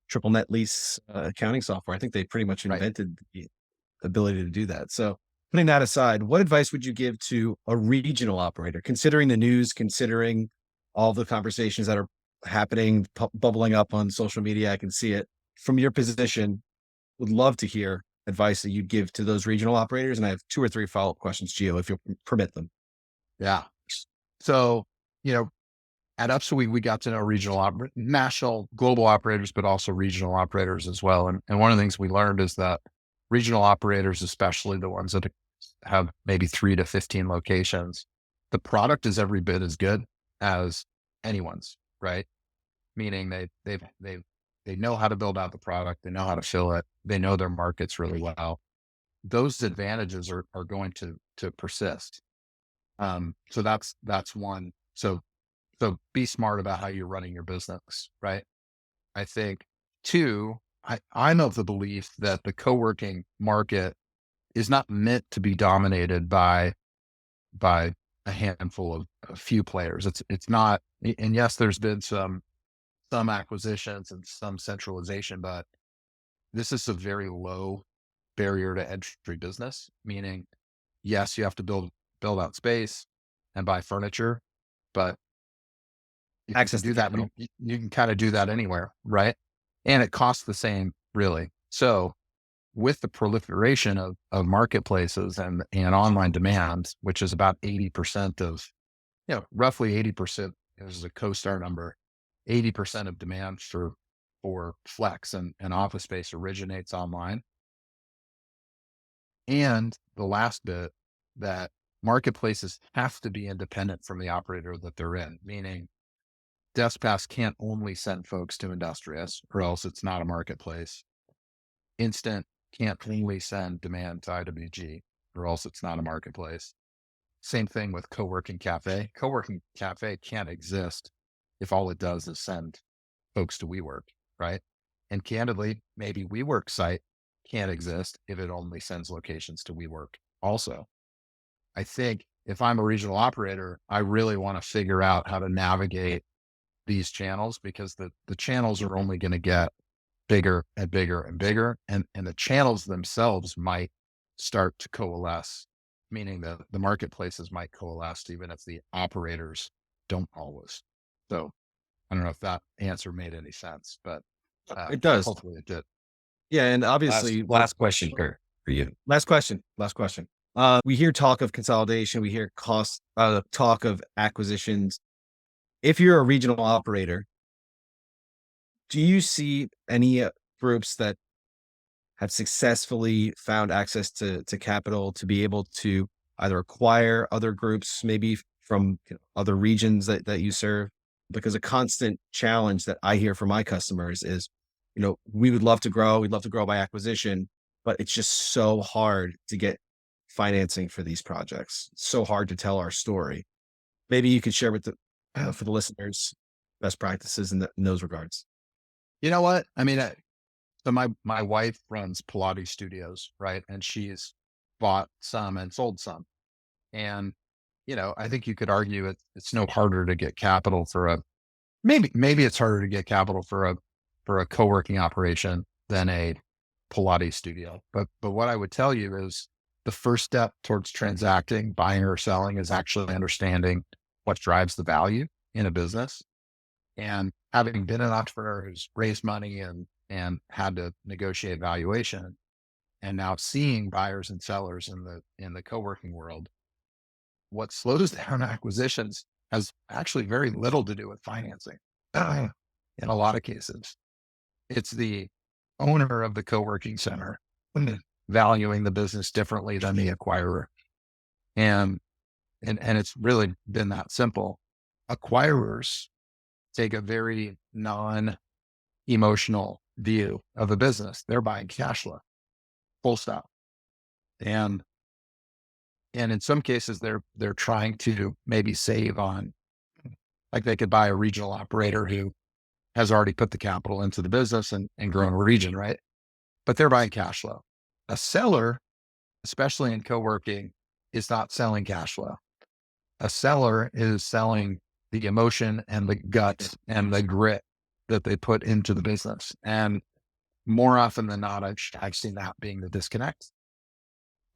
C: triple net lease accounting software, I think they pretty much
B: Right.
C: invented the ability to do that. So putting that aside, what advice would you give to a regional operator, considering the news, considering all the conversations that are happening, bubbling up on social media? I can see it from your position. Would love to hear advice that you'd give to those regional operators. And I have 2 or 3 follow-up questions, Gio, if you'll permit them.
B: Yeah. So, at Upswing, we got to know national, global operators, but also regional operators as well. And one of the things we learned is that regional operators, especially the ones that have maybe 3 to 15 locations, the product is every bit as good as anyone's, right? Meaning they know how to build out the product. They know how to fill it. They know their markets really well. Those advantages are going to persist. So that's one. So be smart about how you're running your business, right? I think 2, I'm of the belief that the co-working market is not meant to be dominated by a handful of a few players. It's not, and yes, there's been some acquisitions and some centralization, but this is a very low barrier to entry business, meaning, yes, you have to build out space and buy furniture, but you can
C: Access to
B: do that.
C: capital.
B: You can kind of do that anywhere, right? And it costs the same, really. So with the proliferation of marketplaces and online demand, which is about 80% of, roughly 80%, this is a CoStar number, 80% of demand for flex and office space originates online. And the last bit, that marketplaces have to be independent from the operator that they're in, meaning DeskPass can't only send folks to Industrious, or else it's not a marketplace. Instant can't cleanly send demand to IWG, or else it's not a marketplace. Same thing with co-working cafe. Co-working cafe can't exist if all it does is send folks to WeWork, right? And candidly, maybe WeWork site can't exist if it only sends locations to WeWork also. I think if I'm a regional operator, I really want to figure out how to navigate these channels, because the channels are only going to get bigger and bigger and bigger. And the channels themselves might start to coalesce, meaning that the marketplaces might coalesce, even if the operators don't always. So I don't know if that answer made any sense, but
C: It does.
B: hopefully it did.
C: Yeah. And obviously,
A: Last question, Kurt, for you.
C: last question. We hear talk of consolidation. We hear talk of acquisitions. If you're a regional operator, do you see any groups that have successfully found access to capital to be able to either acquire other groups, maybe from other regions that you serve? Because a constant challenge that I hear from my customers is, we would love to grow. We'd love to grow by acquisition, but it's just so hard to get financing for these projects. It's so hard to tell our story. Maybe you could share with for the listeners best practices in those regards.
B: You know what? I mean, so my wife runs Pilates studios, right? And she's bought some and sold some. And, I think you could argue it's no harder to get capital for maybe it's harder to get capital for a co-working operation than a Pilates studio. But what I would tell you is the first step towards transacting, buying or selling, is actually understanding what drives the value in a business. And having been an entrepreneur who's raised money and had to negotiate valuation, and now seeing buyers and sellers in the co-working world, what slows down acquisitions has actually very little to do with financing. In a lot of cases, it's the owner of the co-working center valuing the business differently than the acquirer. And it's really been that simple. Acquirers take a very non-emotional view of a business. They're buying cash flow, full stop. And in some cases, they're trying to maybe save on, like they could buy a regional operator who has already put the capital into the business and grown a region, right? But they're buying cash flow. A seller, especially in co-working, is not selling cash flow. A seller is selling the emotion and the guts and the grit that they put into the business. And more often than not, I've seen that being the disconnect.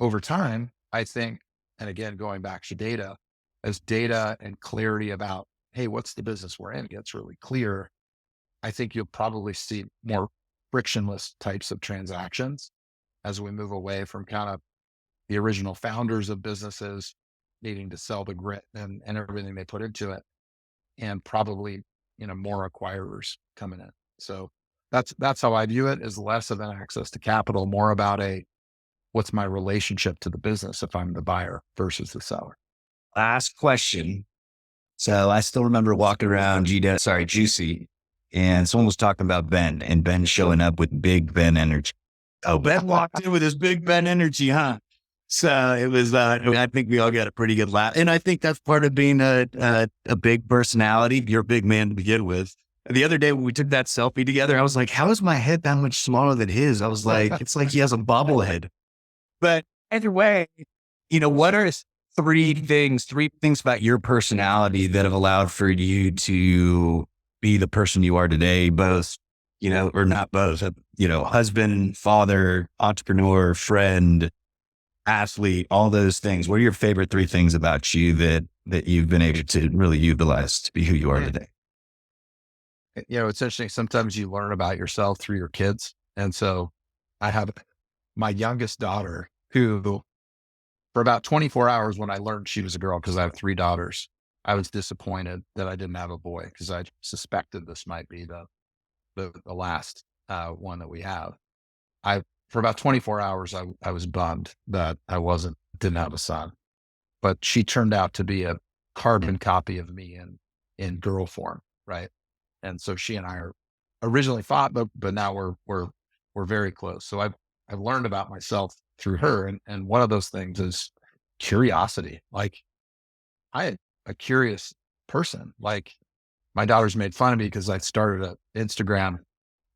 B: Over time, I think, and again, going back to data, as data and clarity about, hey, what's the business we're in gets really clear, I think you'll probably see more frictionless types of transactions as we move away from kind of the original founders of businesses needing to sell the grit and everything they put into it, and probably, more acquirers coming in. So that's how I view it, is less of an access to capital, more about what's my relationship to the business if I'm the buyer versus the seller.
A: Last question. So I still remember walking around Juicy, and someone was talking about Ben, and Ben showing up with big Ben energy. Oh, Ben walked in with his big Ben energy, huh? So it was, I think we all got a pretty good laugh. And I think that's part of being a big personality. You're a big man to begin with. The other day when we took that selfie together, I was like, how is my head that much smaller than his? I was like, it's like he has a bobblehead. But either way, what are three things about your personality that have allowed for you to be the person you are today, both, or not both, husband, father, entrepreneur, friend, athlete, all those things? What are your favorite three things about you that you've been able to really utilize to be who you are today?
B: It's interesting. Sometimes you learn about yourself through your kids. And so I have my youngest daughter who, for about 24 hours when I learned she was a girl, because I have three daughters, I was disappointed that I didn't have a boy, because I suspected this might be the last one that we have. For about 24 hours, I was bummed that I didn't have a son, but she turned out to be a carbon copy of me in girl form. Right. And so she and I are originally fought, but now we're very close. So I've learned about myself through her. And one of those things is curiosity. Like I am a curious person. Like my daughters made fun of me because I started an Instagram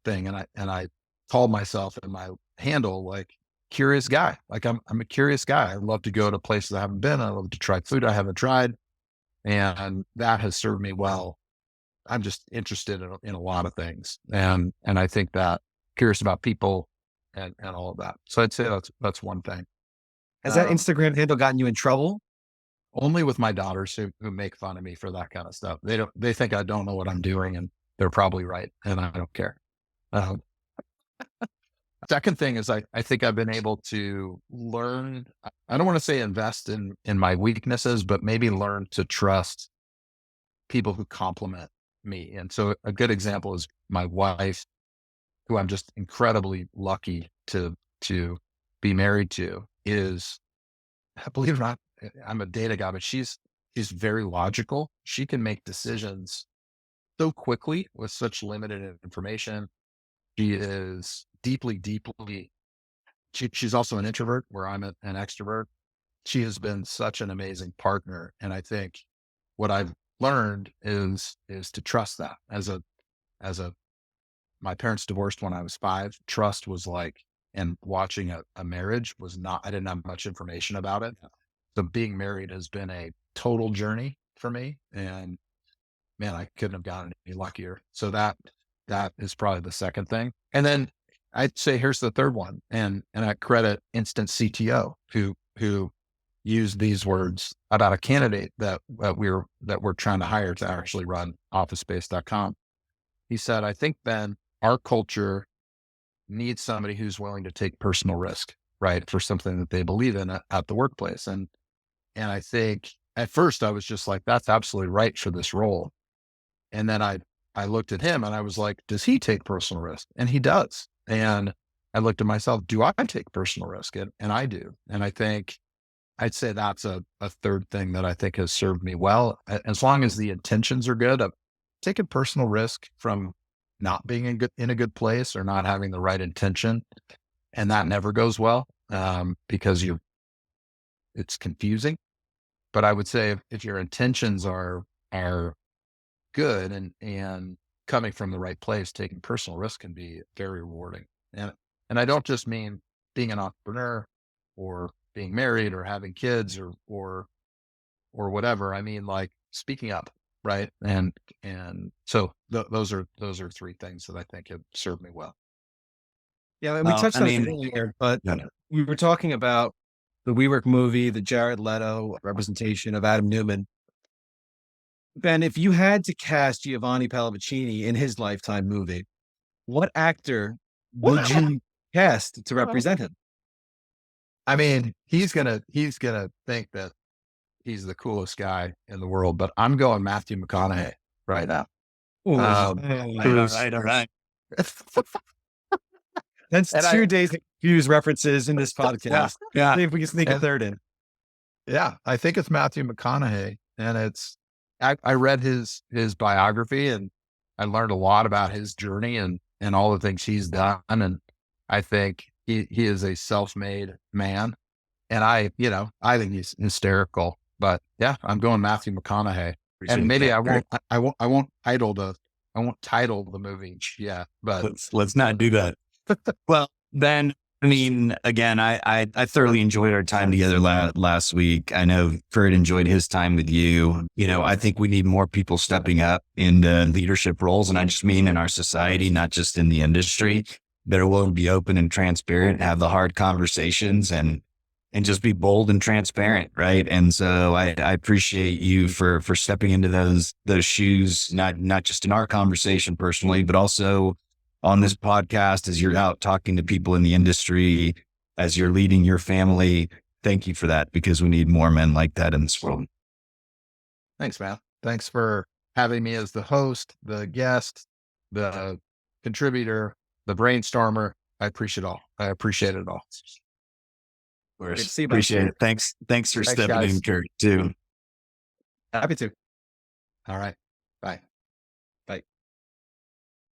B: thing and I called myself in my handle like curious guy. Like I'm a curious guy. I love to go to places I haven't been. I love to try food I haven't tried. And that has served me well. I'm just interested in a lot of things. And I think that curious about people and all of that. So I'd say that's one thing.
C: Has that
B: Um,
C: Instagram handle gotten you in trouble?
B: Only with my daughters who make fun of me for that kind of stuff. They think I don't know what I'm doing and they're probably right. And I don't care. Um, Second thing is I think I've been able to learn, I don't want to say invest in my weaknesses, but maybe learn to trust people who compliment me. And so a good example is my wife, who I'm just incredibly lucky to be married to, is, believe it or not, I'm a data guy, but she's very logical. She can make decisions so quickly with such limited information. She is deeply, she's also an introvert where I'm an extrovert. She has been such an amazing partner. And I think what I've learned is to trust that as a, my parents divorced when I was 5. Trust was like, and watching a marriage was not, I didn't have much information about it. So being married has been a total journey for me. And man, I couldn't have gotten any luckier. So that is probably the second thing. And then I'd say here's the third one. And I credit Instant CTO who used these words about a candidate that we're trying to hire to actually run officespace.com. He said, I think, Ben, our culture needs somebody who's willing to take personal risk, right? For something that they believe in at the workplace. And I think at first I was just like, that's absolutely right for this role. And then I looked at him and I was like, does he take personal risk? And he does. And I looked at myself, do I take personal risk? And I do. And I think I'd say that's a third thing that I think has served me well. As long as the intentions are good, of taking personal risk from not being in a good place or not having the right intention. And that never goes well, because it's confusing. But I would say if your intentions are good and coming from the right place, taking personal risk can be very rewarding. And I don't just mean being an entrepreneur or being married or having kids or whatever. I mean like speaking up, right? And so those are 3 things that I think have served me well.
C: Yeah, and we touched
A: I
C: on it
A: mean,
C: earlier, but
A: no, no.
C: we were talking about the WeWork movie, the Jared Leto representation of Adam Newman. Ben, if you had to cast Giovanni Pallavicini in his Lifetime movie, what actor would you cast to represent him?
B: I mean, he's gonna think that he's the coolest guy in the world, but I'm going Matthew McConaughey right now.
C: Ooh,
A: All right.
C: that's
B: And
C: 2 days to use references in this
B: yeah,
C: podcast.
A: Yeah.
C: See if we can sneak a
B: and
C: third in.
B: yeah, I think it's Matthew McConaughey, and I read his biography and I learned a lot about his journey and all the things he's done, and I think he is a self-made man, and I think he's hysterical. But yeah, I'm going Matthew McConaughey, and
A: Appreciate
B: maybe
A: that.
B: I won't title the movie, yeah, but
A: Let's not do that. Well, then, I mean, again, I thoroughly enjoyed our time together last week. I know Kurt enjoyed his time with you. I think we need more people stepping up into leadership roles. And I just mean in our society, not just in the industry, that are willing to be open and transparent, have the hard conversations and just be bold and transparent. Right. And so I appreciate you for stepping into those shoes, not just in our conversation personally, but also on this podcast, as you're out talking to people in the industry, as you're leading your family. Thank you for that, because we need more men like that in this world.
B: thanks, man. Thanks for having me as the host, the guest, the contributor, the brainstormer. I appreciate it all.
A: Of course.
C: Great to see you, man.
A: Appreciate it. Thanks for
B: Thanks,
A: stepping
B: guys.
A: in, Kurt, too.
C: Happy to.
B: All right. Bye.